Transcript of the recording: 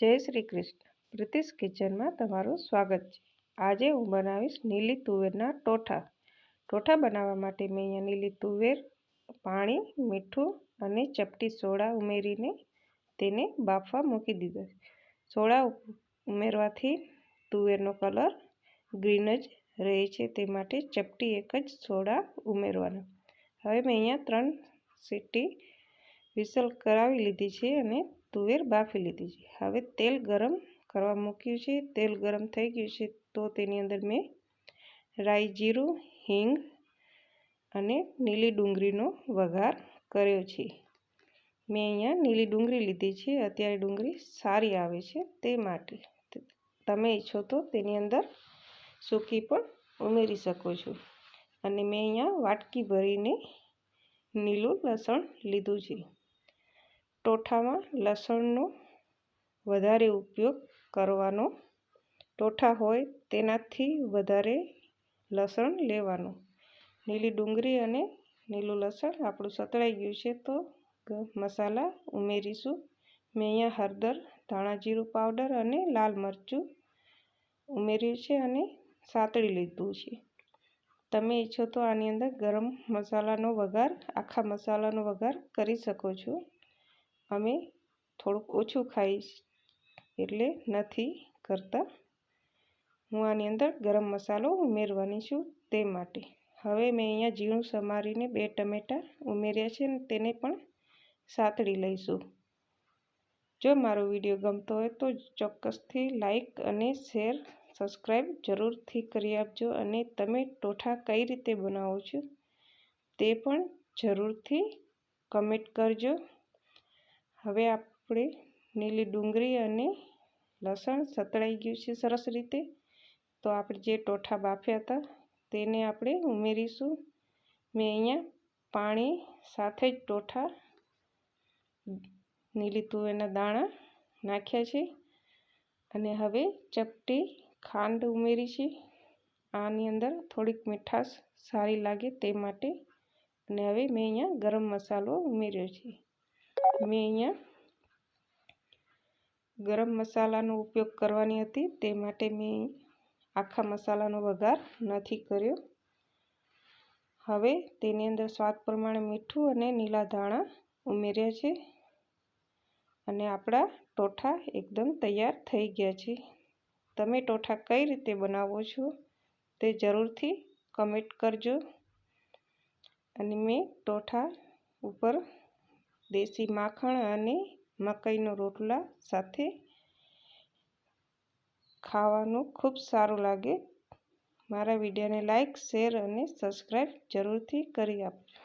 જય શ્રી કૃષ્ણ. પ્રીતિશ કિચનમાં તમારું સ્વાગત છે. આજે હું બનાવીશ નીલી તુવેરના ટોઠા. ટોઠા બનાવવા માટે મેં અહીંયા નીલી તુવેર, પાણી, મીઠું અને ચપટી સોડા ઉમેરીને તેને બાફવા મૂકી દીધો. સોડા ઉમેરવાથી તુવેરનો કલર ગ્રીન જ રહે છે, તે માટે ચપટી એક જ સોડા ઉમેરવાના. હવે મેં અહીંયા 3 સીટી વિસલ કરાવી લીધી છે અને તુવેર બાફી લીધી છે. હવે તેલ ગરમ કરવા મૂક્યું છે. તેલ ગરમ થઈ ગયું છે તો તેની અંદર મેં રાઈ, જીરું, હિંગ અને લીલી ડુંગળીનો વઘાર કર્યો છે. મેં અહીંયા લીલી ડુંગળી લીધી છે. અત્યારે ડુંગળી સારી આવે છે, તે માટે તમે ઈચ્છો તો તેની અંદર સૂકી પણ ઉમેરી શકો છો. અને મેં અહીંયા વાટકી ભરીને લીલું લસણ લીધું છે. ટોઠામાં લસણનો વધારે ઉપયોગ કરવાનો. ટોઠા હોય તેનાથી વધારે લસણ લેવાનું. લીલી ડુંગળી અને લીલું લસણ આપણું સતળાઈ ગયું છે તો મસાલા ઉમેરીશું. મેં અહીંયા હળદર, ધાણા જીરું પાવડર અને લાલ મરચું ઉમેર્યું છે અને સાતળી લીધું છે. તમે ઈચ્છો તો આની અંદર ગરમ મસાલાનો વઘાર, આખા મસાલાનો વઘાર કરી શકો છો. અમે થોડુંક ઓછું ખાઈશ એટલે નથી કરતા. હું આની અંદર ગરમ મસાલો ઉમેરવાની છું, તે માટે. હવે મેં અહીંયા ઝીણું સમારીને 2 ટમેટાં ઉમેર્યા છે અને તેને પણ સાતળી લઈશું. જો મારો વિડીયો ગમતો હોય તો ચોક્કસથી લાઈક અને શેર, સબસ્ક્રાઈબ જરૂરથી કરી આપજો. અને તમે ટોઠા કઈ રીતે બનાવો છો તે પણ જરૂરથી કમેન્ટ કરજો. હવે આપણે લીલી ડુંગળી અને લસણ સતળાઈ ગયું છે સરસ રીતે, તો આપણે જે ટોઠા બાફ્યા હતા તેને આપણે ઉમેરીશું. મેં અહીંયા પાણી સાથે જ ટોઠા, લીલી તુવેરના દાણા નાખ્યા છે અને હવે ચપટી ખાંડ ઉમેરી છે. આની અંદર થોડીક મીઠાશ સારી લાગે તે માટે. અને હવે મેં અહીંયા ગરમ મસાલો ઉમેર્યો છે. મેં અહીંયા ગરમ મસાલાનો ઉપયોગ કરવાની હતી, તે માટે મેં આખા મસાલાનો વઘાર નથી કર્યો. હવે તેની અંદર સ્વાદ પ્રમાણે મીઠું અને લીલા ધાણા ઉમેર્યા છે અને આપણા ટોઠા એકદમ તૈયાર થઈ ગયા છે. તમે ટોઠા કઈ રીતે બનાવો છો તે જરૂરથી કમેન્ટ કરજો. અને મેં ટોઠા ઉપર દેશી માખણ અને મકાઈનો રોટલા સાથે ખાવાનું ખૂબ સારું લાગે. મારા વિડીયોને લાઈક, શેર અને સબસ્ક્રાઈબ જરૂરથી કરી આપજો.